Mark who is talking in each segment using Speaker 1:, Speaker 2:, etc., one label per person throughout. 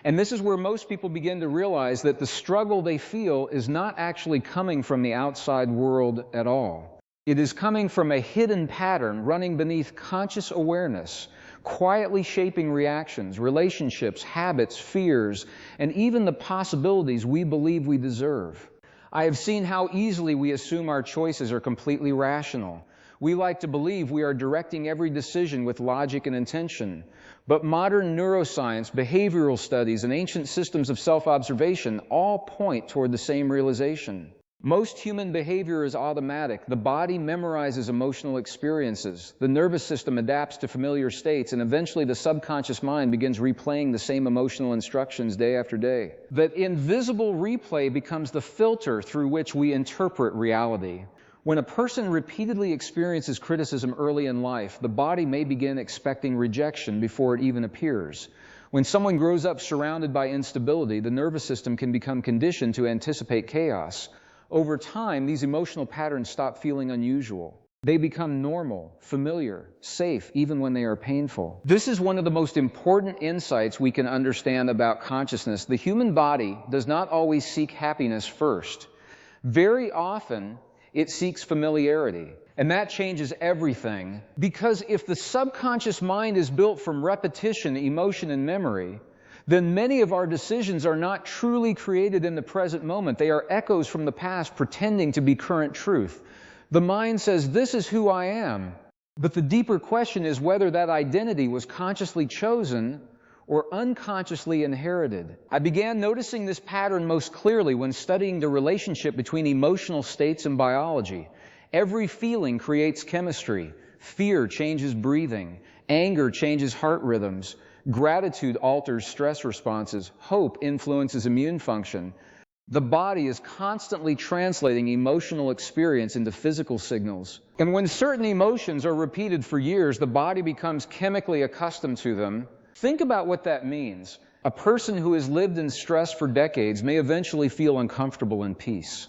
Speaker 1: And this is where most people begin to realize that the struggle they feel is not actually coming from the outside world at all. It is coming from a hidden pattern running beneath conscious awareness, quietly shaping reactions, relationships, habits, fears, and even the possibilities we believe we deserve. I have seen how easily we assume our choices are completely rational. We like to believe we are directing every decision with logic and intention. But modern neuroscience, behavioral studies, and ancient systems of self-observation all point toward the same realization. Most human behavior is automatic. The body memorizes emotional experiences. The nervous system adapts to familiar states, and eventually the subconscious mind begins replaying the same emotional instructions day after day. That invisible replay becomes the filter through which we interpret reality. When a person repeatedly experiences criticism early in life, the body may begin expecting rejection before it even appears. When someone grows up surrounded by instability, the nervous system can become conditioned to anticipate chaos. Over time, these emotional patterns stop feeling unusual. They become normal, familiar, safe, even when they are painful. This is one of the most important insights we can understand about consciousness. The human body does not always seek happiness first. Very often, it seeks familiarity. And that changes everything, because if the subconscious mind is built from repetition, emotion, and memory, then many of our decisions are not truly created in the present moment. They are echoes from the past pretending to be current truth. The mind says, "This is who I am." But the deeper question is whether that identity was consciously chosen or unconsciously inherited. I began noticing this pattern most clearly when studying the relationship between emotional states and biology. Every feeling creates chemistry. Fear changes breathing. Anger changes heart rhythms. Gratitude alters stress responses. Hope influences immune function. The body is constantly translating emotional experience into physical signals. And when certain emotions are repeated for years, the body becomes chemically accustomed to them. Think about what that means. A person who has lived in stress for decades may eventually feel uncomfortable in peace.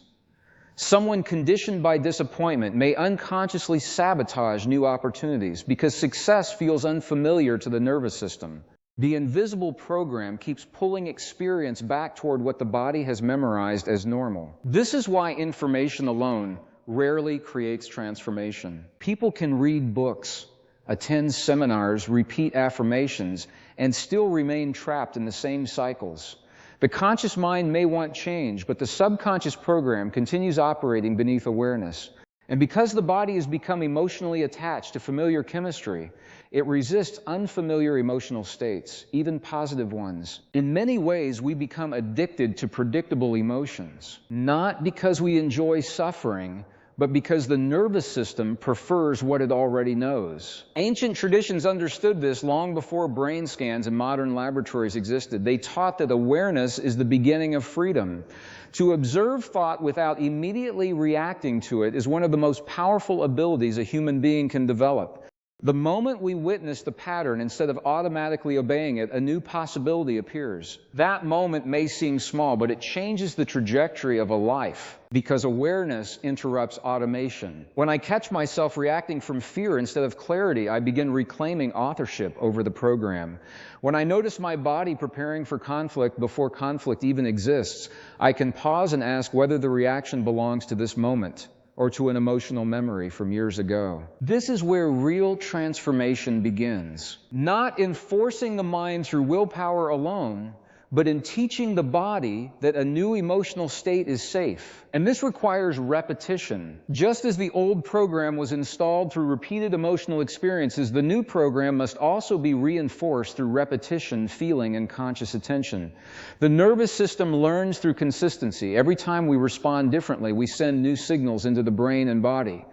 Speaker 1: Someone conditioned by disappointment may unconsciously sabotage new opportunities because success feels unfamiliar to the nervous system. The invisible program keeps pulling experience back toward what the body has memorized as normal. This is why information alone rarely creates transformation. People can read books, attend seminars, repeat affirmations, and still remain trapped in the same cycles. The conscious mind may want change, but the subconscious program continues operating beneath awareness. And because the body has become emotionally attached to familiar chemistry, it resists unfamiliar emotional states, even positive ones. In many ways, we become addicted to predictable emotions, not because we enjoy suffering, but because the nervous system prefers what it already knows. Ancient traditions understood this long before brain scans and modern laboratories existed. They taught that awareness is the beginning of freedom. To observe thought without immediately reacting to it is one of the most powerful abilities a human being can develop. The moment we witness the pattern, instead of automatically obeying it, a new possibility appears. That moment may seem small, but it changes the trajectory of a life, because awareness interrupts automation. When I catch myself reacting from fear instead of clarity, I begin reclaiming authorship over the program. When I notice my body preparing for conflict before conflict even exists, I can pause and ask whether the reaction belongs to this moment or to an emotional memory from years ago. This is where real transformation begins. Not in forcing the mind through willpower alone, but in teaching the body that a new emotional state is safe. And this requires repetition. Just as the old program was installed through repeated emotional experiences, the new program must also be reinforced through repetition, feeling, and conscious attention. The nervous system learns through consistency. Every time we respond differently, we send new signals into the brain and body.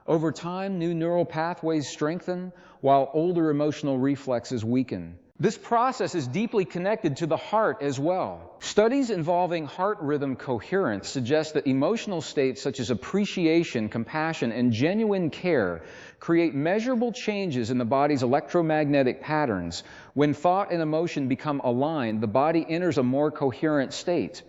Speaker 1: Over time, new neural pathways strengthen, while older emotional reflexes weaken. This process is deeply connected to the heart as well. Studies involving heart rhythm coherence suggest that emotional states such as appreciation, compassion, and genuine care create measurable changes in the body's electromagnetic patterns. When thought and emotion become aligned, the body enters a more coherent state.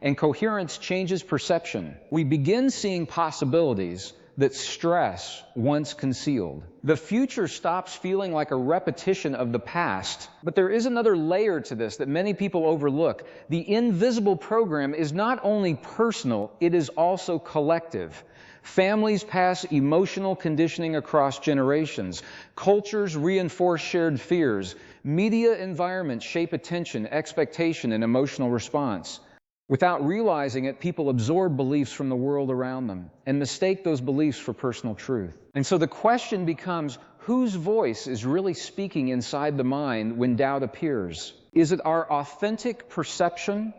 Speaker 1: And coherence changes perception. We begin seeing possibilities, that stress once concealed. The future stops feeling like a repetition of the past. But there is another layer to this that many people overlook. The invisible program is not only personal, it is also collective. Families pass emotional conditioning across generations. Cultures reinforce shared fears. Media environments shape attention, expectation, and emotional response. Without realizing it, people absorb beliefs from the world around them and mistake those beliefs for personal truth. And so the question becomes, whose voice is really speaking inside the mind when doubt appears? Is it our authentic perception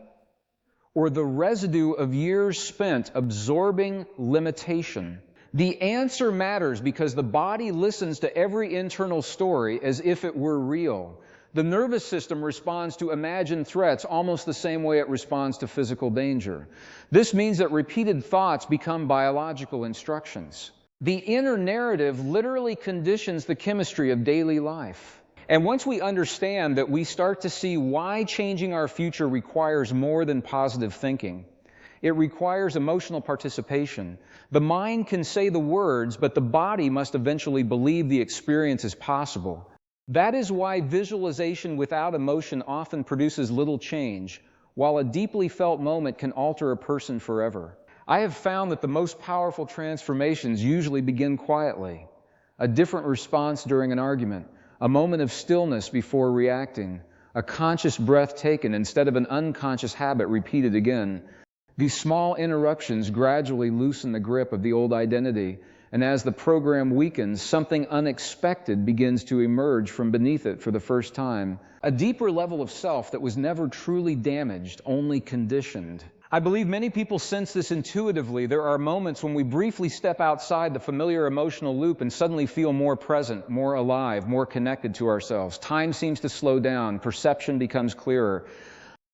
Speaker 1: or the residue of years spent absorbing limitation? The answer matters because the body listens to every internal story as if it were real. The nervous system responds to imagined threats almost the same way it responds to physical danger. This means that repeated thoughts become biological instructions. The inner narrative literally conditions the chemistry of daily life. And once we understand that, we start to see why changing our future requires more than positive thinking. It requires emotional participation. The mind can say the words, but the body must eventually believe the experience is possible. That is why visualization without emotion often produces little change, while a deeply felt moment can alter a person forever. I have found that the most powerful transformations usually begin quietly. A different response during an argument, a moment of stillness before reacting, a conscious breath taken instead of an unconscious habit repeated again. These small interruptions gradually loosen the grip of the old identity, and as the program weakens, something unexpected begins to emerge from beneath it for the first time. A deeper level of self that was never truly damaged, only conditioned. I believe many people sense this intuitively. There are moments when we briefly step outside the familiar emotional loop and suddenly feel more present, more alive, more connected to ourselves. Time seems to slow down, perception becomes clearer.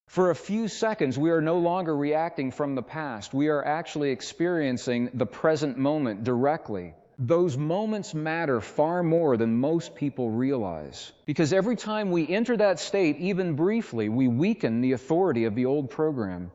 Speaker 1: For a few seconds, we are no longer reacting from the past. We are actually experiencing the present moment directly. Those moments matter far more than most people realize. Because every time we enter that state, even briefly, we weaken the authority of the old program.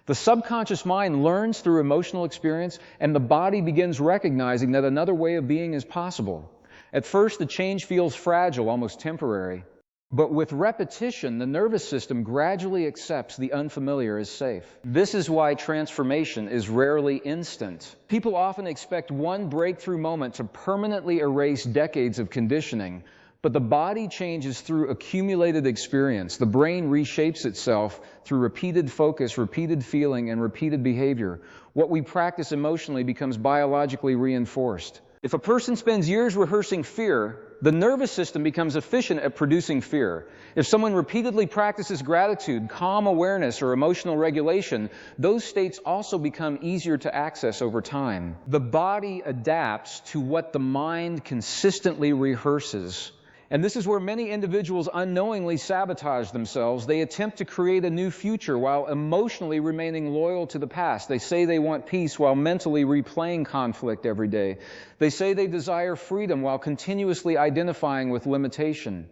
Speaker 1: The subconscious mind learns through emotional experience, and the body begins recognizing that another way of being is possible. At first, the change feels fragile, almost temporary. But with repetition, the nervous system gradually accepts the unfamiliar as safe. This is why transformation is rarely instant. People often expect one breakthrough moment to permanently erase decades of conditioning, but the body changes through accumulated experience. The brain reshapes itself through repeated focus, repeated feeling, and repeated behavior. What we practice emotionally becomes biologically reinforced. If a person spends years rehearsing fear, the nervous system becomes efficient at producing fear. If someone repeatedly practices gratitude, calm awareness, or emotional regulation, those states also become easier to access over time. The body adapts to what the mind consistently rehearses. And this is where many individuals unknowingly sabotage themselves. They attempt to create a new future while emotionally remaining loyal to the past. They say they want peace while mentally replaying conflict every day. They say they desire freedom while continuously identifying with limitation.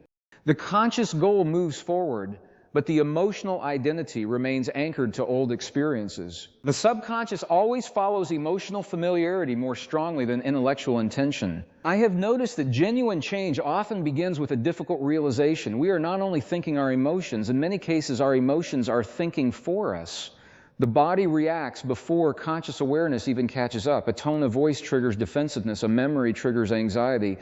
Speaker 1: The conscious goal moves forward, but the emotional identity remains anchored to old experiences. The subconscious always follows emotional familiarity more strongly than intellectual intention. I have noticed that genuine change often begins with a difficult realization. We are not only thinking our emotions, in many cases our emotions are thinking for us. The body reacts before conscious awareness even catches up. A tone of voice triggers defensiveness, a memory triggers anxiety.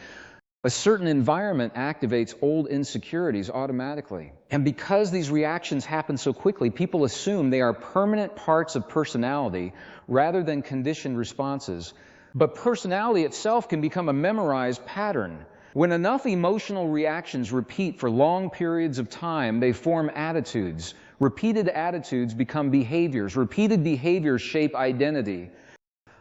Speaker 1: A certain environment activates old insecurities automatically. And because these reactions happen so quickly, people assume they are permanent parts of personality rather than conditioned responses. But personality itself can become a memorized pattern. When enough emotional reactions repeat for long periods of time, they form attitudes. Repeated attitudes become behaviors. Repeated behaviors shape identity.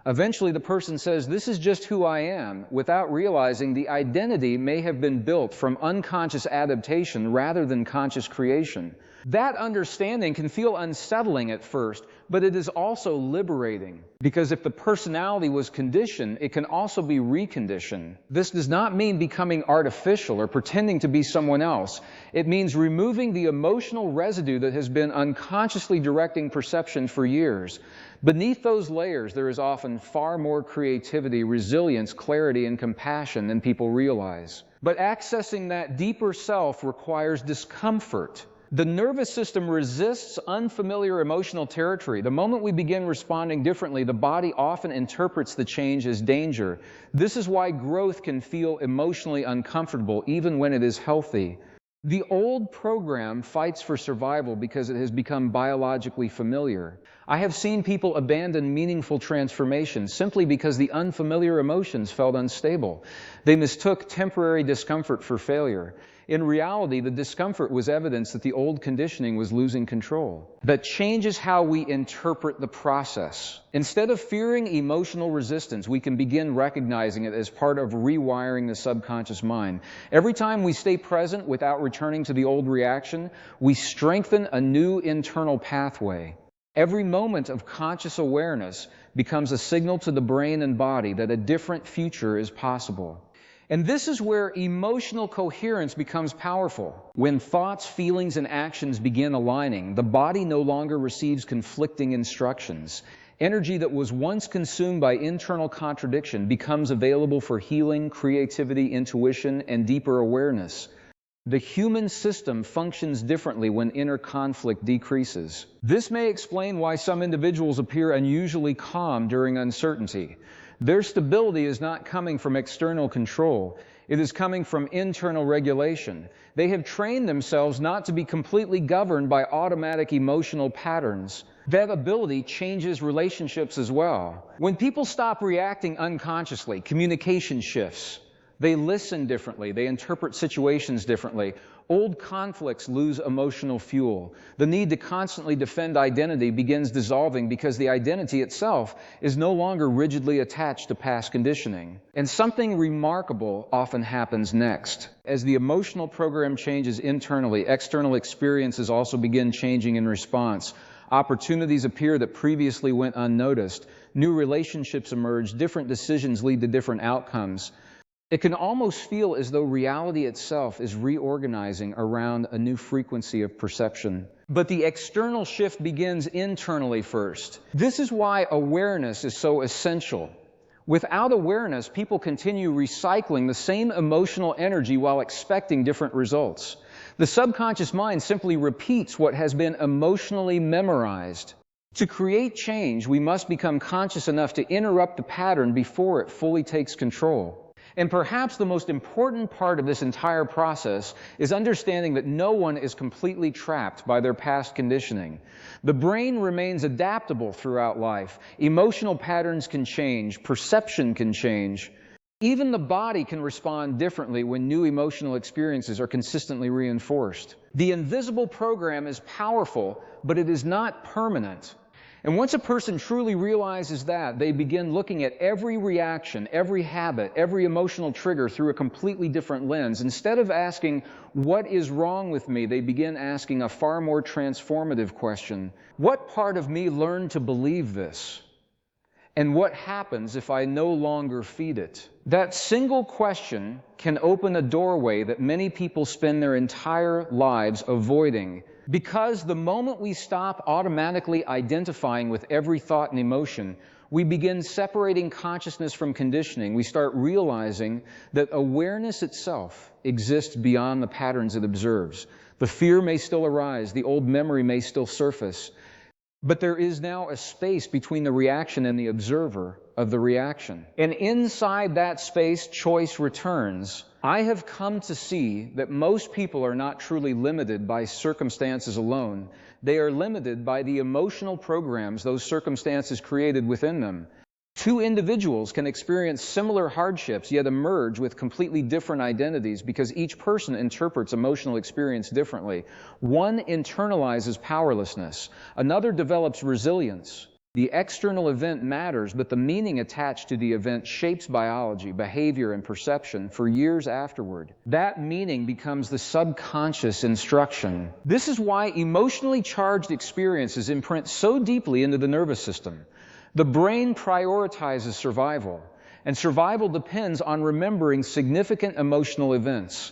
Speaker 1: Eventually, the person says, "This is just who I am," without realizing the identity may have been built from unconscious adaptation rather than conscious creation. That understanding can feel unsettling at first, but it is also liberating, because if the personality was conditioned, it can also be reconditioned. This does not mean becoming artificial or pretending to be someone else. It means removing the emotional residue that has been unconsciously directing perception for years. Beneath those layers, there is often far more creativity, resilience, clarity, and compassion than people realize. But accessing that deeper self requires discomfort. The nervous system resists unfamiliar emotional territory. The moment we begin responding differently, the body often interprets the change as danger. This is why growth can feel emotionally uncomfortable, even when it is healthy. The old program fights for survival because it has become biologically familiar. I have seen people abandon meaningful transformation simply because the unfamiliar emotions felt unstable. They mistook temporary discomfort for failure. In reality, the discomfort was evidence that the old conditioning was losing control. That changes how we interpret the process. Instead of fearing emotional resistance, we can begin recognizing it as part of rewiring the subconscious mind. Every time we stay present without returning to the old reaction, we strengthen a new internal pathway. Every moment of conscious awareness becomes a signal to the brain and body that a different future is possible. And this is where emotional coherence becomes powerful. When thoughts, feelings, and actions begin aligning, the body no longer receives conflicting instructions. Energy that was once consumed by internal contradiction becomes available for healing, creativity, intuition, and deeper awareness. The human system functions differently when inner conflict decreases. This may explain why some individuals appear unusually calm during uncertainty. Their stability is not coming from external control. It is coming from internal regulation. They have trained themselves not to be completely governed by automatic emotional patterns. That ability changes relationships as well. When people stop reacting unconsciously, communication shifts. They listen differently. They interpret situations differently. Old conflicts lose emotional fuel. The need to constantly defend identity begins dissolving because the identity itself is no longer rigidly attached to past conditioning. And something remarkable often happens next. As the emotional program changes internally, external experiences also begin changing in response. Opportunities appear that previously went unnoticed. New relationships emerge. Different decisions lead to different outcomes. It can almost feel as though reality itself is reorganizing around a new frequency of perception. But the external shift begins internally first. This is why awareness is so essential. Without awareness, people continue recycling the same emotional energy while expecting different results. The subconscious mind simply repeats what has been emotionally memorized. To create change, we must become conscious enough to interrupt the pattern before it fully takes control. And perhaps the most important part of this entire process is understanding that no one is completely trapped by their past conditioning. The brain remains adaptable throughout life. Emotional patterns can change, perception can change. Even the body can respond differently when new emotional experiences are consistently reinforced. The invisible program is powerful, but it is not permanent. And once a person truly realizes that, they begin looking at every reaction, every habit, every emotional trigger through a completely different lens. Instead of asking, "What is wrong with me?" they begin asking a far more transformative question. What part of me learned to believe this? And what happens if I no longer feed it? That single question can open a doorway that many people spend their entire lives avoiding. Because the moment we stop automatically identifying with every thought and emotion, we begin separating consciousness from conditioning. We start realizing that awareness itself exists beyond the patterns it observes. The fear may still arise, the old memory may still surface, but there is now a space between the reaction and the observer of the reaction. And inside that space, choice returns. I have come to see that most people are not truly limited by circumstances alone. They are limited by the emotional programs those circumstances created within them. Two individuals can experience similar hardships, yet emerge with completely different identities because each person interprets emotional experience differently. One internalizes powerlessness. Another develops resilience. The external event matters, but the meaning attached to the event shapes biology, behavior, and perception for years afterward. That meaning becomes the subconscious instruction. This is why emotionally charged experiences imprint so deeply into the nervous system. The brain prioritizes survival, and survival depends on remembering significant emotional events.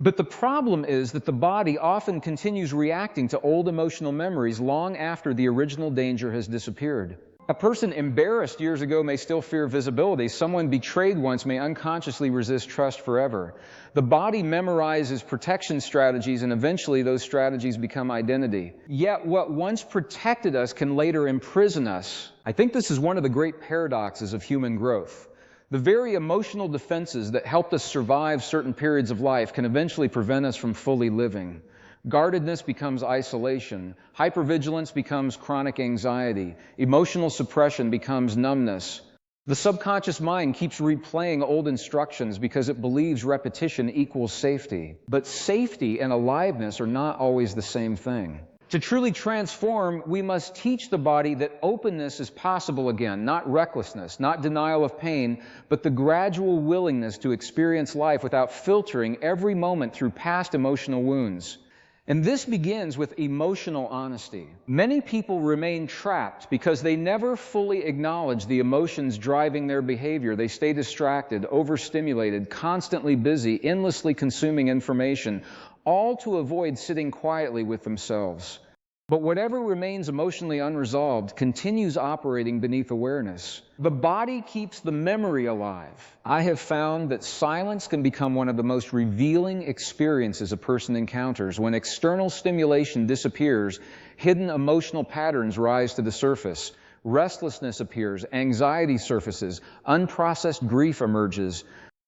Speaker 1: But the problem is that the body often continues reacting to old emotional memories long after the original danger has disappeared. A person embarrassed years ago may still fear visibility. Someone betrayed once may unconsciously resist trust forever. The body memorizes protection strategies, and eventually those strategies become identity. Yet what once protected us can later imprison us. I think this is one of the great paradoxes of human growth. The very emotional defenses that helped us survive certain periods of life can eventually prevent us from fully living. Guardedness becomes isolation. Hypervigilance becomes chronic anxiety. Emotional suppression becomes numbness. The subconscious mind keeps replaying old instructions because it believes repetition equals safety. But safety and aliveness are not always the same thing. To truly transform, we must teach the body that openness is possible again, not recklessness, not denial of pain, but the gradual willingness to experience life without filtering every moment through past emotional wounds. And this begins with emotional honesty. Many people remain trapped because they never fully acknowledge the emotions driving their behavior. They stay distracted, overstimulated, constantly busy, endlessly consuming information, all to avoid sitting quietly with themselves. But whatever remains emotionally unresolved continues operating beneath awareness. The body keeps the memory alive. I have found that silence can become one of the most revealing experiences a person encounters. When external stimulation disappears, hidden emotional patterns rise to the surface. Restlessness appears, anxiety surfaces, unprocessed grief emerges.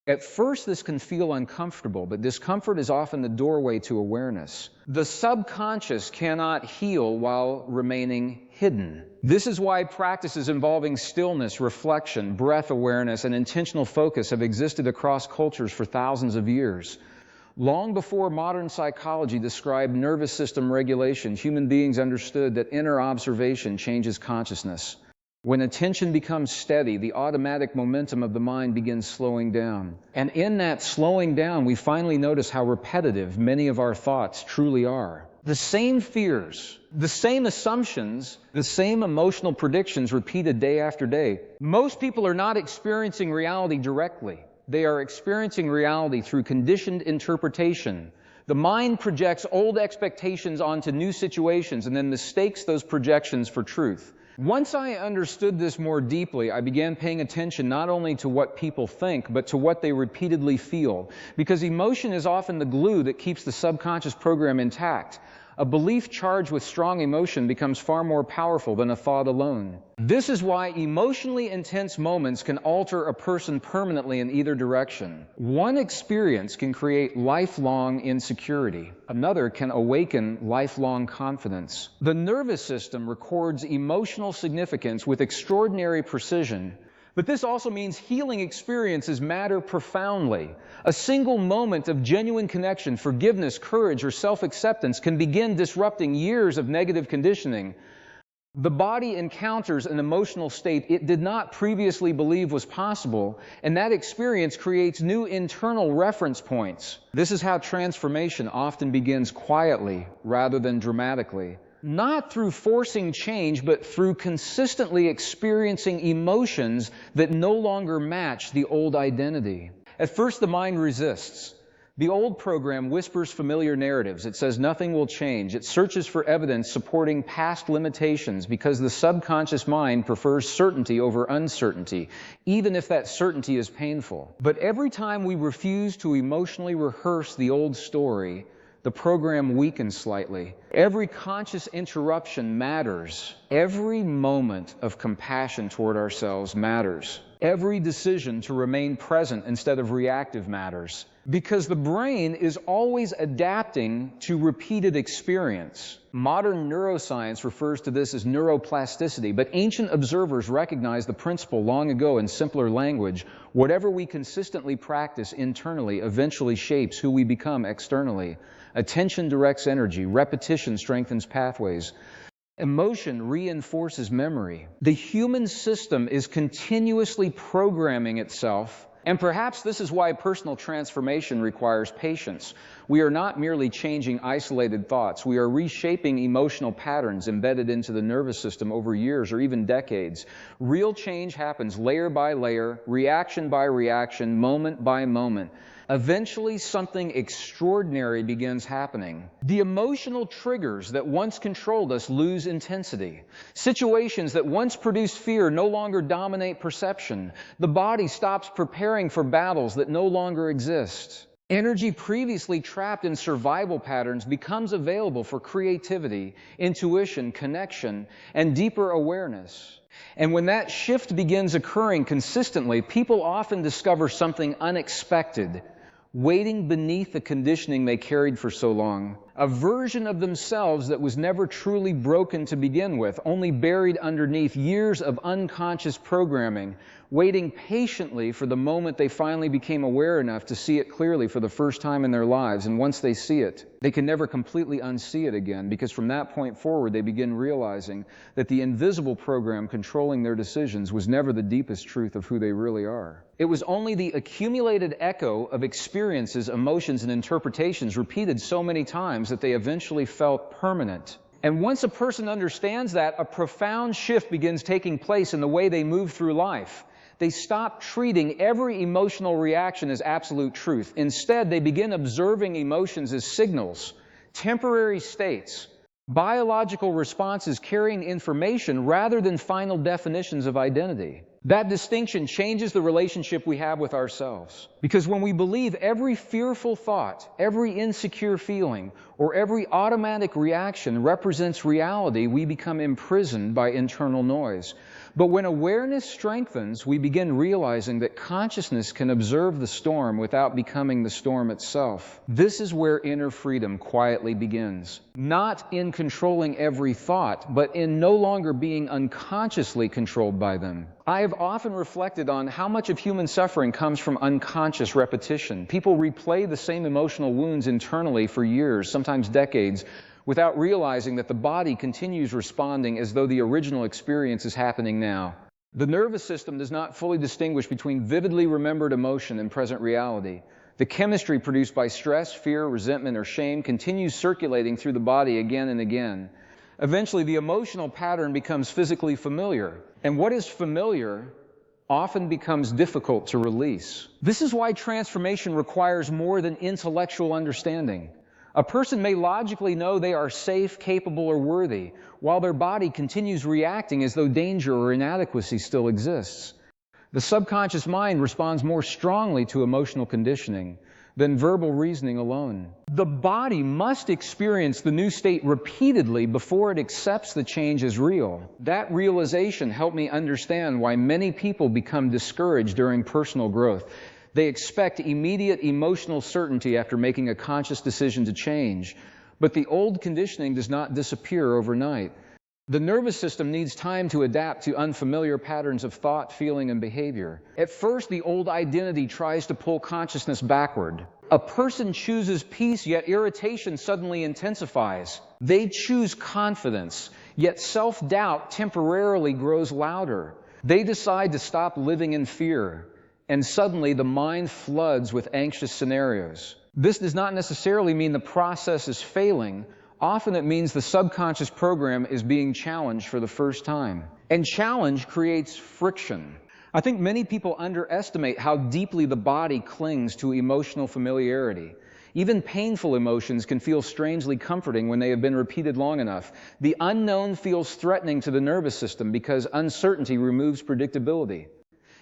Speaker 1: At first, this can feel uncomfortable, but discomfort is often the doorway to awareness. The subconscious cannot heal while remaining hidden. This is why practices involving stillness, reflection, breath awareness, and intentional focus have existed across cultures for thousands of years. Long before modern psychology described nervous system regulation, human beings understood that inner observation changes consciousness. When attention becomes steady, the automatic momentum of the mind begins slowing down. And in that slowing down, we finally notice how repetitive many of our thoughts truly are. The same fears, the same assumptions, the same emotional predictions repeated day after day. Most people are not experiencing reality directly. They are experiencing reality through conditioned interpretation. The mind projects old expectations onto new situations and then mistakes those projections for truth. Once I understood this more deeply, I began paying attention not only to what people think, but to what they repeatedly feel. Because emotion is often the glue that keeps the subconscious program intact. A belief charged with strong emotion becomes far more powerful than a thought alone. This is why emotionally intense moments can alter a person permanently in either direction. One experience can create lifelong insecurity. Another can awaken lifelong confidence. The nervous system records emotional significance with extraordinary precision. But this also means healing experiences matter profoundly. A single moment of genuine connection, forgiveness, courage, or self-acceptance can begin disrupting years of negative conditioning. The body encounters an emotional state it did not previously believe was possible, and that experience creates new internal reference points. This is how transformation often begins quietly rather than dramatically. Not through forcing change, but through consistently experiencing emotions that no longer match the old identity. At first, the mind resists. The old program whispers familiar narratives. It says nothing will change. It searches for evidence supporting past limitations because the subconscious mind prefers certainty over uncertainty, even if that certainty is painful. But every time we refuse to emotionally rehearse the old story, the program weakens slightly. Every conscious interruption matters. Every moment of compassion toward ourselves matters. Every decision to remain present instead of reactive matters. Because the brain is always adapting to repeated experience. Modern neuroscience refers to this as neuroplasticity, but ancient observers recognized the principle long ago in simpler language. Whatever we consistently practice internally eventually shapes who we become externally. Attention directs energy. Repetition strengthens pathways. Emotion reinforces memory. The human system is continuously programming itself, and perhaps this is why personal transformation requires patience. We are not merely changing isolated thoughts. We are reshaping emotional patterns embedded into the nervous system over years or even decades. Real change happens layer by layer, reaction by reaction, moment by moment. Eventually, something extraordinary begins happening. The emotional triggers that once controlled us lose intensity. Situations that once produced fear no longer dominate perception. The body stops preparing for battles that no longer exist. Energy previously trapped in survival patterns becomes available for creativity, intuition, connection, and deeper awareness. And when that shift begins occurring consistently, people often discover something unexpected, waiting beneath the conditioning they carried for so long. A version of themselves that was never truly broken to begin with, only buried underneath years of unconscious programming, waiting patiently for the moment they finally became aware enough to see it clearly for the first time in their lives. And once they see it, they can never completely unsee it again, because from that point forward, they begin realizing that the invisible program controlling their decisions was never the deepest truth of who they really are. It was only the accumulated echo of experiences, emotions, and interpretations repeated so many times that they eventually felt permanent. And once a person understands that, a profound shift begins taking place in the way they move through life. They stop treating every emotional reaction as absolute truth. Instead, they begin observing emotions as signals, temporary states, biological responses carrying information rather than final definitions of identity. That distinction changes the relationship we have with ourselves. Because when we believe every fearful thought, every insecure feeling, or every automatic reaction represents reality, we become imprisoned by internal noise. But when awareness strengthens, we begin realizing that consciousness can observe the storm without becoming the storm itself. This is where inner freedom quietly begins. Not in controlling every thought, but in no longer being unconsciously controlled by them. I have often reflected on how much of human suffering comes from unconscious repetition. People replay the same emotional wounds internally for years, sometimes decades, without realizing that the body continues responding as though the original experience is happening now. The nervous system does not fully distinguish between vividly remembered emotion and present reality. The chemistry produced by stress, fear, resentment, or shame continues circulating through the body again and again. Eventually, the emotional pattern becomes physically familiar, and what is familiar often becomes difficult to release. This is why transformation requires more than intellectual understanding. A person may logically know they are safe, capable, or worthy, while their body continues reacting as though danger or inadequacy still exists. The subconscious mind responds more strongly to emotional conditioning than verbal reasoning alone. The body must experience the new state repeatedly before it accepts the change as real. That realization helped me understand why many people become discouraged during personal growth. They expect immediate emotional certainty after making a conscious decision to change. But the old conditioning does not disappear overnight. The nervous system needs time to adapt to unfamiliar patterns of thought, feeling, and behavior. At first, the old identity tries to pull consciousness backward. A person chooses peace, yet irritation suddenly intensifies. They choose confidence, yet self-doubt temporarily grows louder. They decide to stop living in fear, and suddenly the mind floods with anxious scenarios. This does not necessarily mean the process is failing. Often it means the subconscious program is being challenged for the first time. And challenge creates friction. I think many people underestimate how deeply the body clings to emotional familiarity. Even painful emotions can feel strangely comforting when they have been repeated long enough. The unknown feels threatening to the nervous system because uncertainty removes predictability.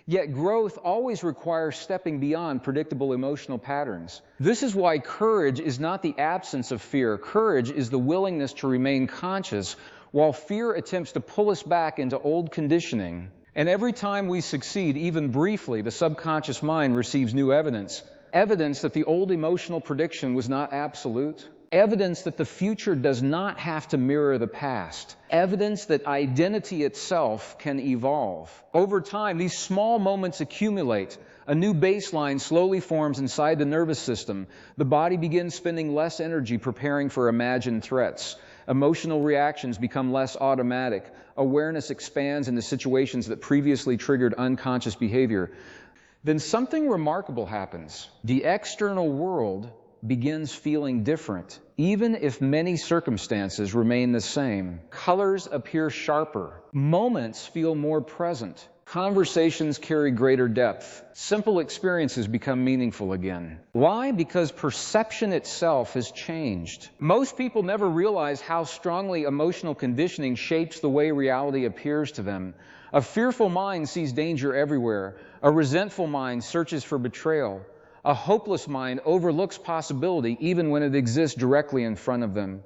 Speaker 1: Yet growth always requires stepping beyond predictable emotional patterns. This is why courage is not the absence of fear. Courage is the willingness to remain conscious while fear attempts to pull us back into old conditioning. And every time we succeed, even briefly, the subconscious mind receives new evidence. Evidence that the old emotional prediction was not absolute. Evidence that the future does not have to mirror the past. Evidence that identity itself can evolve. Over time, these small moments accumulate. A new baseline slowly forms inside the nervous system. The body begins spending less energy preparing for imagined threats. Emotional reactions become less automatic. Awareness expands into situations that previously triggered unconscious behavior. Then something remarkable happens. The external world begins feeling different, even if many circumstances remain the same. Colors appear sharper. Moments feel more present. Conversations carry greater depth. Simple experiences become meaningful again. Why? Because perception itself has changed. Most people never realize how strongly emotional conditioning shapes the way reality appears to them. A fearful mind sees danger everywhere. A resentful mind searches for betrayal. A hopeless mind overlooks possibility even when it exists directly in front of them.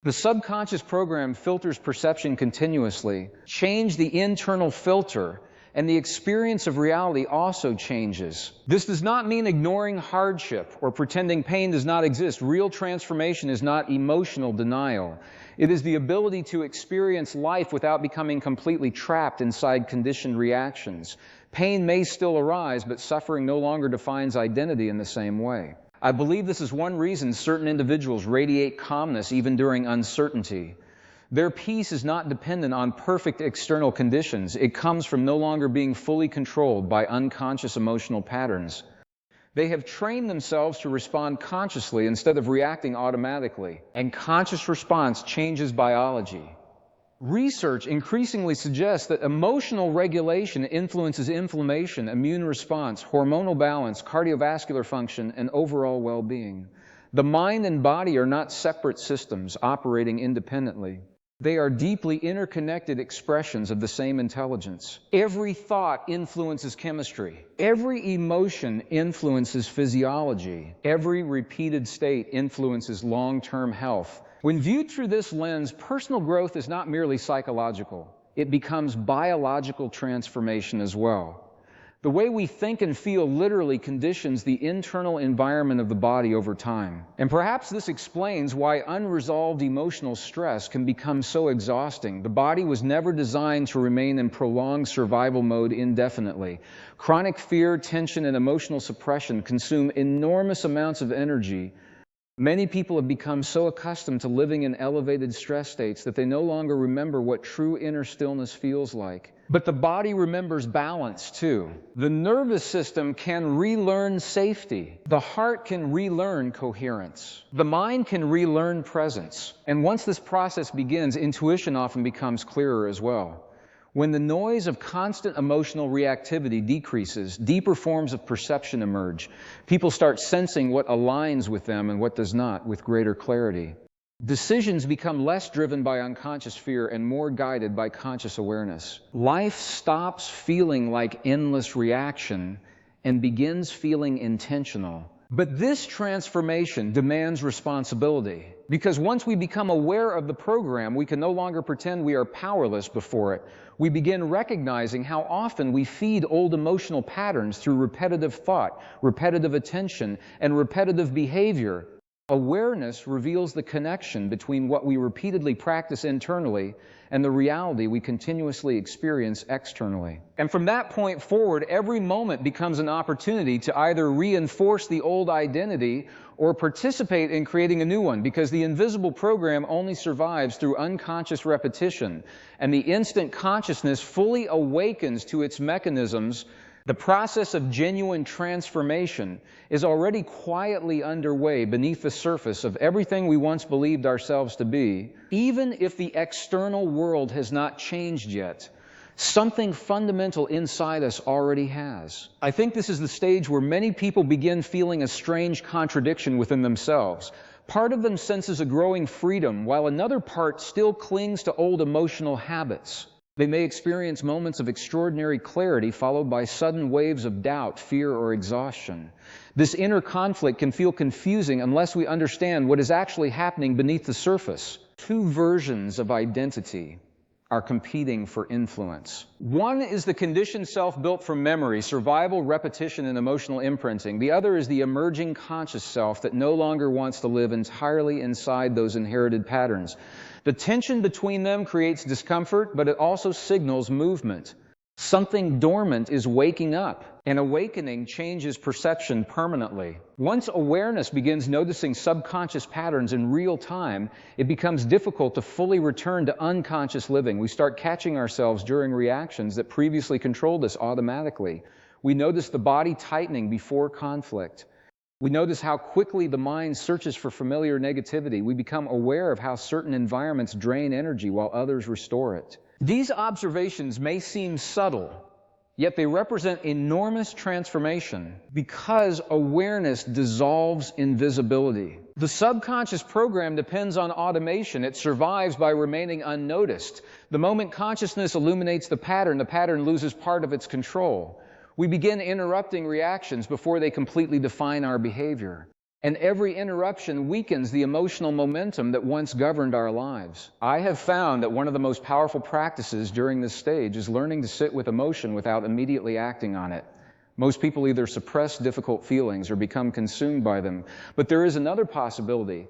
Speaker 1: The subconscious program filters perception continuously. Change the internal filter, and the experience of reality also changes. This does not mean ignoring hardship or pretending pain does not exist. Real transformation is not emotional denial. It is the ability to experience life without becoming completely trapped inside conditioned reactions. Pain may still arise, but suffering no longer defines identity in the same way. I believe this is one reason certain individuals radiate calmness even during uncertainty. Their peace is not dependent on perfect external conditions. It comes from no longer being fully controlled by unconscious emotional patterns. They have trained themselves to respond consciously instead of reacting automatically, and conscious response changes biology. Research increasingly suggests that emotional regulation influences inflammation, immune response, hormonal balance, cardiovascular function, and overall well-being. The mind and body are not separate systems operating independently. They are deeply interconnected expressions of the same intelligence. Every thought influences chemistry. Every emotion influences physiology. Every repeated state influences long-term health. When viewed through this lens, personal growth is not merely psychological. It becomes biological transformation as well. The way we think and feel literally conditions the internal environment of the body over time. And perhaps this explains why unresolved emotional stress can become so exhausting. The body was never designed to remain in prolonged survival mode indefinitely. Chronic fear, tension, and emotional suppression consume enormous amounts of energy. Many people have become so accustomed to living in elevated stress states that they no longer remember what true inner stillness feels like. But the body remembers balance too. The nervous system can relearn safety. The heart can relearn coherence. The mind can relearn presence. And once this process begins, intuition often becomes clearer as well. When the noise of constant emotional reactivity decreases, deeper forms of perception emerge. People start sensing what aligns with them and what does not with greater clarity. Decisions become less driven by unconscious fear and more guided by conscious awareness. Life stops feeling like endless reaction and begins feeling intentional. But this transformation demands responsibility, because once we become aware of the program, we can no longer pretend we are powerless before it. We begin recognizing how often we feed old emotional patterns through repetitive thought, repetitive attention, and repetitive behavior. Awareness reveals the connection between what we repeatedly practice internally and the reality we continuously experience externally. And from that point forward, every moment becomes an opportunity to either reinforce the old identity or participate in creating a new one, because the invisible program only survives through unconscious repetition, and the instant consciousness fully awakens to its mechanisms. The process of genuine transformation is already quietly underway beneath the surface of everything we once believed ourselves to be. Even if the external world has not changed yet, something fundamental inside us already has. I think this is the stage where many people begin feeling a strange contradiction within themselves. Part of them senses a growing freedom, while another part still clings to old emotional habits. They may experience moments of extraordinary clarity followed by sudden waves of doubt, fear, or exhaustion. This inner conflict can feel confusing unless we understand what is actually happening beneath the surface. Two versions of identity are competing for influence. One is the conditioned self built from memory, survival, repetition, and emotional imprinting. The other is the emerging conscious self that no longer wants to live entirely inside those inherited patterns. The tension between them creates discomfort, but it also signals movement. Something dormant is waking up, and awakening changes perception permanently. Once awareness begins noticing subconscious patterns in real time, it becomes difficult to fully return to unconscious living. We start catching ourselves during reactions that previously controlled us automatically. We notice the body tightening before conflict. We notice how quickly the mind searches for familiar negativity. We become aware of how certain environments drain energy while others restore it. These observations may seem subtle, yet they represent enormous transformation because awareness dissolves invisibility. The subconscious program depends on automation. It survives by remaining unnoticed. The moment consciousness illuminates the pattern loses part of its control. We begin interrupting reactions before they completely define our behavior. And every interruption weakens the emotional momentum that once governed our lives. I have found that one of the most powerful practices during this stage is learning to sit with emotion without immediately acting on it. Most people either suppress difficult feelings or become consumed by them. But there is another possibility.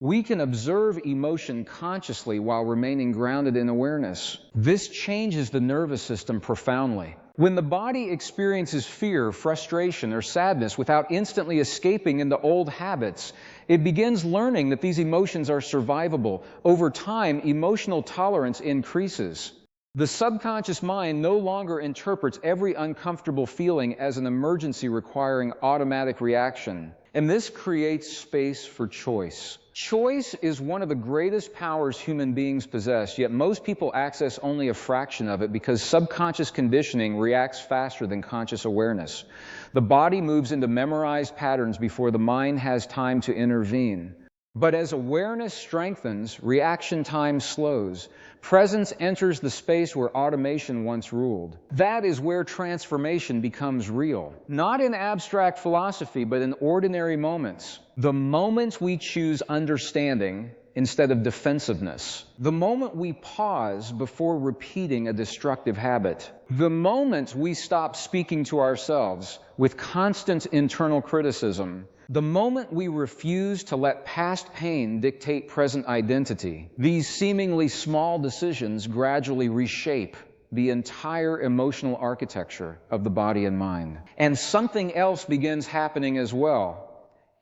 Speaker 1: We can observe emotion consciously while remaining grounded in awareness. This changes the nervous system profoundly. When the body experiences fear, frustration, or sadness without instantly escaping into old habits, it begins learning that these emotions are survivable. Over time, emotional tolerance increases. The subconscious mind no longer interprets every uncomfortable feeling as an emergency requiring automatic reaction. And this creates space for choice. Choice is one of the greatest powers human beings possess, yet most people access only a fraction of it because subconscious conditioning reacts faster than conscious awareness. The body moves into memorized patterns before the mind has time to intervene. But as awareness strengthens, reaction time slows. Presence enters the space where automation once ruled. That is where transformation becomes real. Not in abstract philosophy, but in ordinary moments. The moment we choose understanding instead of defensiveness. The moment we pause before repeating a destructive habit. The moment we stop speaking to ourselves with constant internal criticism. The moment we refuse to let past pain dictate present identity. These seemingly small decisions gradually reshape the entire emotional architecture of the body and mind. And something else begins happening as well.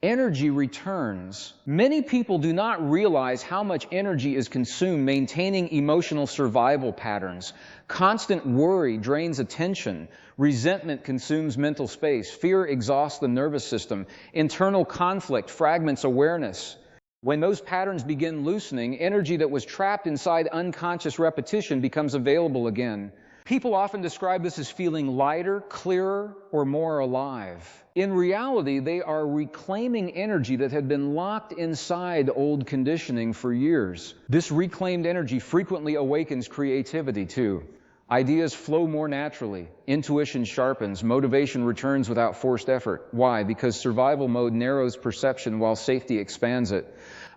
Speaker 1: Energy returns. Many people do not realize how much energy is consumed maintaining emotional survival patterns. Constant worry drains attention. Resentment consumes mental space. Fear exhausts the nervous system. Internal conflict fragments awareness. When those patterns begin loosening, energy that was trapped inside unconscious repetition becomes available again. People often describe this as feeling lighter, clearer, or more alive. In reality, they are reclaiming energy that had been locked inside old conditioning for years. This reclaimed energy frequently awakens creativity, too. Ideas flow more naturally. Intuition sharpens. Motivation returns without forced effort. Why? Because survival mode narrows perception while safety expands it.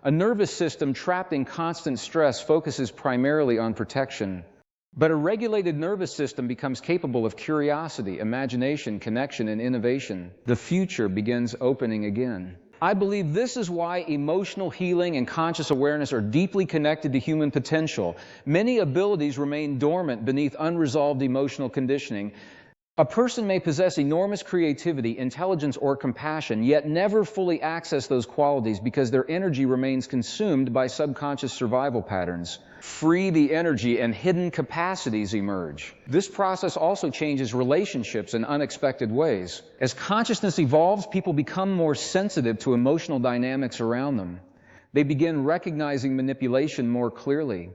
Speaker 1: A nervous system trapped in constant stress focuses primarily on protection. But a regulated nervous system becomes capable of curiosity, imagination, connection, and innovation. The future begins opening again. I believe this is why emotional healing and conscious awareness are deeply connected to human potential. Many abilities remain dormant beneath unresolved emotional conditioning. A person may possess enormous creativity, intelligence, or compassion, yet never fully access those qualities because their energy remains consumed by subconscious survival patterns. Free the energy and hidden capacities emerge. This process also changes relationships in unexpected ways. As consciousness evolves, people become more sensitive to emotional dynamics around them. They begin recognizing manipulation more clearly.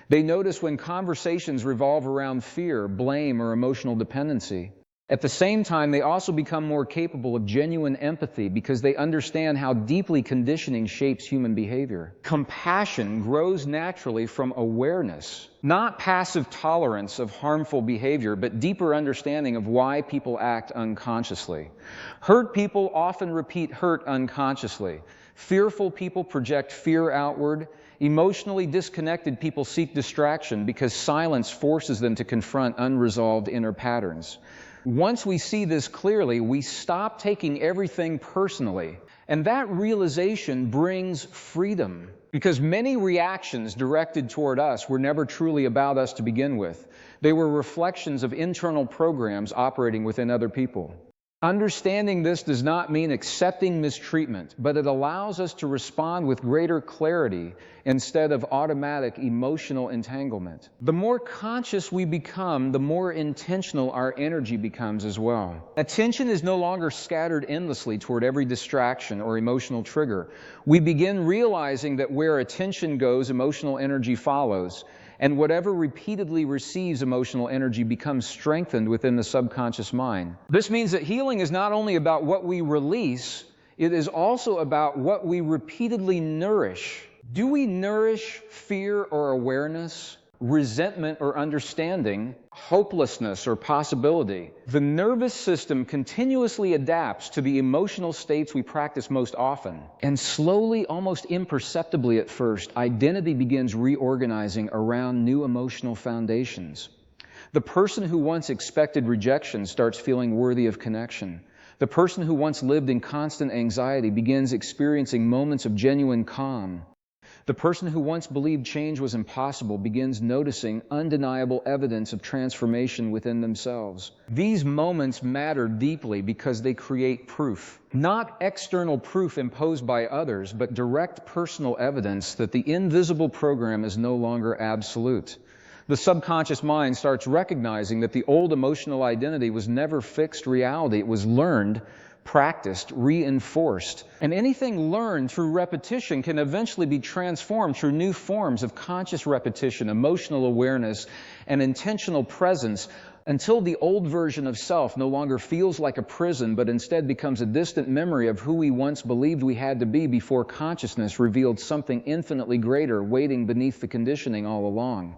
Speaker 1: They notice when conversations revolve around fear, blame, or emotional dependency. At the same time, they also become more capable of genuine empathy because they understand how deeply conditioning shapes human behavior. Compassion grows naturally from awareness, not passive tolerance of harmful behavior, but deeper understanding of why people act unconsciously. Hurt people often repeat hurt unconsciously. Fearful people project fear outward. Emotionally disconnected people seek distraction because silence forces them to confront unresolved inner patterns. Once we see this clearly, we stop taking everything personally. And that realization brings freedom. Because many reactions directed toward us were never truly about us to begin with. They were reflections of internal programs operating within other people. Understanding this does not mean accepting mistreatment, but it allows us to respond with greater clarity instead of automatic emotional entanglement. The more conscious we become, the more intentional our energy becomes as well. Attention is no longer scattered endlessly toward every distraction or emotional trigger. We begin realizing that where attention goes, emotional energy follows. And whatever repeatedly receives emotional energy becomes strengthened within the subconscious mind. This means that healing is not only about what we release, it is also about what we repeatedly nourish. Do we nourish fear or awareness, resentment or understanding, hopelessness or possibility? The nervous system continuously adapts to the emotional states we practice most often. And slowly, almost imperceptibly at first, identity begins reorganizing around new emotional foundations. The person who once expected rejection starts feeling worthy of connection. The person who once lived in constant anxiety begins experiencing moments of genuine calm. The person who once believed change was impossible begins noticing undeniable evidence of transformation within themselves. These moments matter deeply because they create proof. Not external proof imposed by others, but direct personal evidence that the invisible program is no longer absolute. The subconscious mind starts recognizing that the old emotional identity was never fixed reality. It was learned, practiced, reinforced. And anything learned through repetition can eventually be transformed through new forms of conscious repetition, emotional awareness, and intentional presence until the old version of self no longer feels like a prison, but instead becomes a distant memory of who we once believed we had to be before consciousness revealed something infinitely greater waiting beneath the conditioning all along.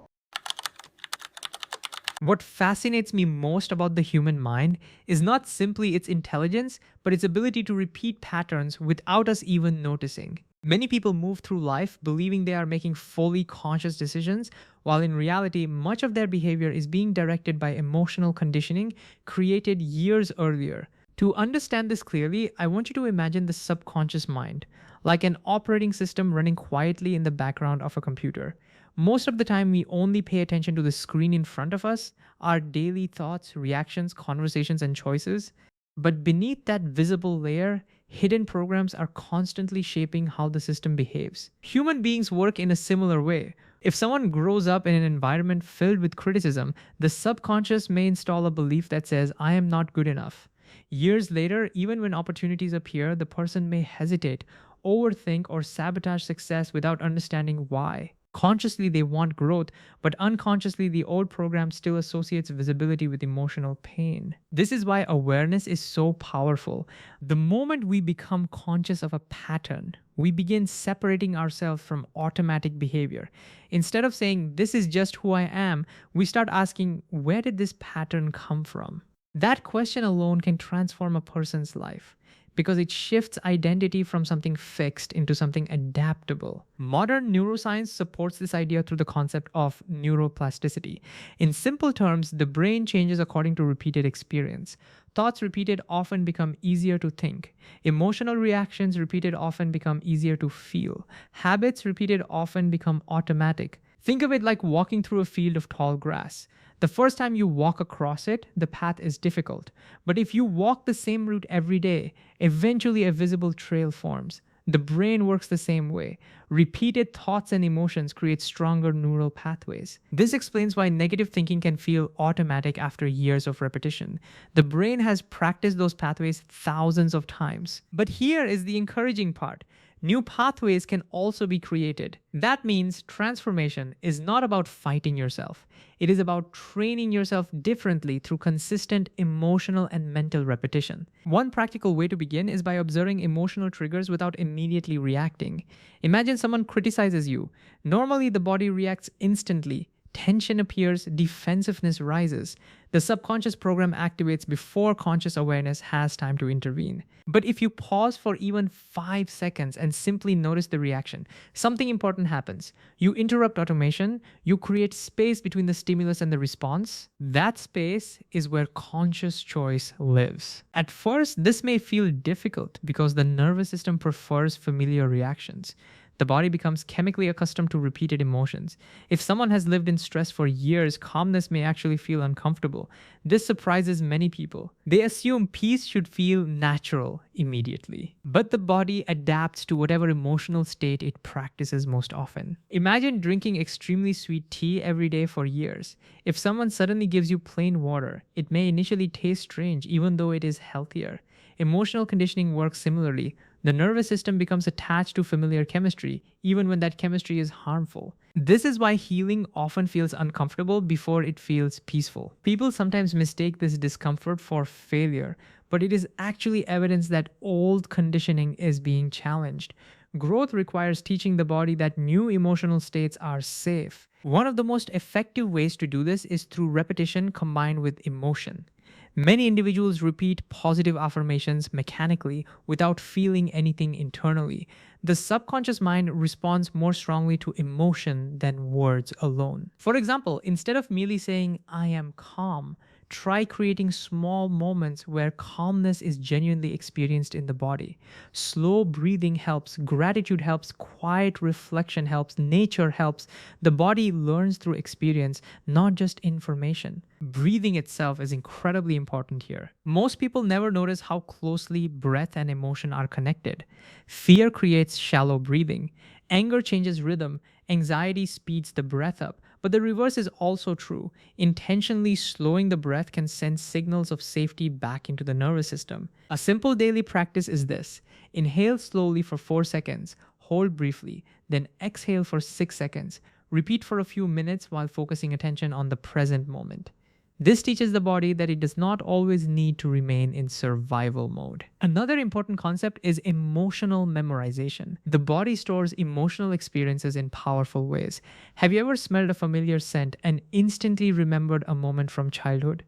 Speaker 2: What fascinates me most about the human mind is not simply its intelligence, but its ability to repeat patterns without us even noticing. Many people move through life believing they are making fully conscious decisions, while in reality, much of their behavior is being directed by emotional conditioning created years earlier. To understand this clearly, I want you to imagine the subconscious mind, like an operating system running quietly in the background of a computer. Most of the time, we only pay attention to the screen in front of us, our daily thoughts, reactions, conversations, and choices. But beneath that visible layer, hidden programs are constantly shaping how the system behaves. Human beings work in a similar way. If someone grows up in an environment filled with criticism, the subconscious may install a belief that says, I am not good enough. Years later, even when opportunities appear, the person may hesitate, overthink, or sabotage success without understanding why. Consciously, they want growth, but unconsciously, the old program still associates visibility with emotional pain. This is why awareness is so powerful. The moment we become conscious of a pattern, we begin separating ourselves from automatic behavior. Instead of saying, this is just who I am, we start asking, where did this pattern come from? That question alone can transform a person's life because it shifts identity from something fixed into something adaptable. Modern neuroscience supports this idea through the concept of neuroplasticity. In simple terms, the brain changes according to repeated experience. Thoughts repeated often become easier to think. Emotional reactions repeated often become easier to feel. Habits repeated often become automatic. Think of it like walking through a field of tall grass. The first time you walk across it, the path is difficult. But if you walk the same route every day, eventually a visible trail forms. The brain works the same way. Repeated thoughts and emotions create stronger neural pathways. This explains why negative thinking can feel automatic after years of repetition. The brain has practiced those pathways thousands of times. But here is the encouraging part. New pathways can also be created. That means transformation is not about fighting yourself. It is about training yourself differently through consistent emotional and mental repetition. One practical way to begin is by observing emotional triggers without immediately reacting. Imagine someone criticizes you. Normally, the body reacts instantly. Tension appears, defensiveness rises. The subconscious program activates before conscious awareness has time to intervene. But if you pause for even 5 seconds and simply notice the reaction, something important happens. You interrupt automation, you create space between the stimulus and the response. That space is where conscious choice lives. At first, this may feel difficult because the nervous system prefers familiar reactions. the body becomes chemically accustomed to repeated emotions. If someone has lived in stress for years, calmness may actually feel uncomfortable. This surprises many people. They assume peace should feel natural immediately. But the body adapts to whatever emotional state it practices most often. Imagine drinking extremely sweet tea every day for years. If someone suddenly gives you plain water, it may initially taste strange even though it is healthier. Emotional conditioning works similarly. The nervous system becomes attached to familiar chemistry, even when that chemistry is harmful. This is why healing often feels uncomfortable before it feels peaceful. People sometimes mistake this discomfort for failure, but it is actually evidence that old conditioning is being challenged. Growth requires teaching the body that new emotional states are safe. One of the most effective ways to do this is through repetition combined with emotion. Many individuals repeat positive affirmations mechanically without feeling anything internally. The subconscious mind responds more strongly to emotion than words alone. For example, instead of merely saying, "I am calm," try creating small moments where calmness is genuinely experienced in the body. Slow breathing helps, gratitude helps, quiet reflection helps, nature helps. The body learns through experience, not just information. Breathing itself is incredibly important here. Most people never notice how closely breath and emotion are connected. Fear creates shallow breathing. Anger changes rhythm. Anxiety speeds the breath up. But the reverse is also true. Intentionally slowing the breath can send signals of safety back into the nervous system. A simple daily practice is this: inhale slowly for 4 seconds, hold briefly, then exhale for 6 seconds. Repeat for a few minutes while focusing attention on the present moment. This teaches the body that it does not always need to remain in survival mode. Another important concept is emotional memorization. The body stores emotional experiences in powerful ways. Have you ever smelled a familiar scent and instantly remembered a moment from childhood?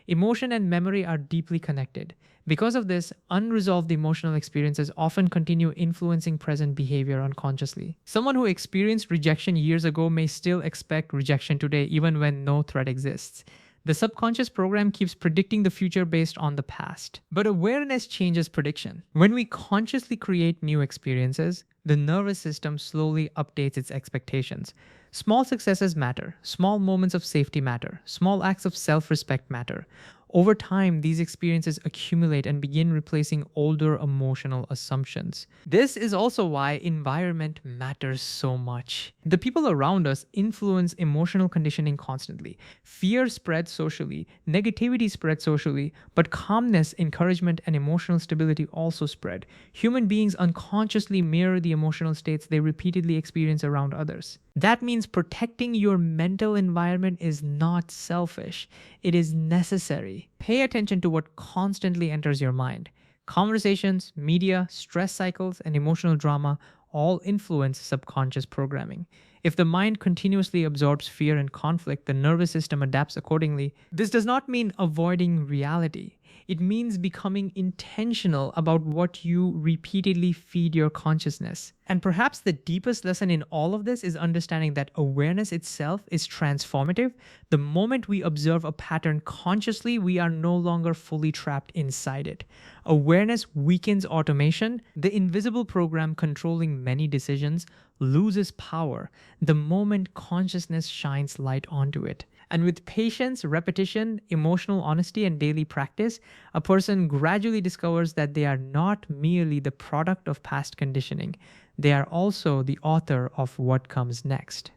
Speaker 2: Emotion and memory are deeply connected. Because of this, unresolved emotional experiences often continue influencing present behavior unconsciously. Someone who experienced rejection years ago may still expect rejection today even when no threat exists. The subconscious program keeps predicting the future based on the past. But awareness changes prediction. When we consciously create new experiences, the nervous system slowly updates its expectations. Small successes matter, small moments of safety matter, small acts of self respect matter. Over time, these experiences accumulate and begin replacing older emotional assumptions. This is also why environment matters so much. The people around us influence emotional conditioning constantly. Fear spreads socially, negativity spreads socially, but calmness, encouragement, and emotional stability also spread. Human beings unconsciously mirror the emotional states they repeatedly experience around others. That means protecting your mental environment is not selfish, it is necessary. Pay attention to what constantly enters your mind. Conversations, media, stress cycles, and emotional drama all influence subconscious programming. If the mind continuously absorbs fear and conflict, the nervous system adapts accordingly. This does not mean avoiding reality. It means becoming intentional about what you repeatedly feed your consciousness. And perhaps the deepest lesson in all of this is understanding that awareness itself is transformative. The moment we observe a pattern consciously, we are no longer fully trapped inside it. Awareness weakens automation. The invisible program controlling many decisions loses power the moment consciousness shines light onto it. And with patience, repetition, emotional honesty, and daily practice, a person gradually discovers that they are not merely the product of past conditioning, they are also the author of what comes next.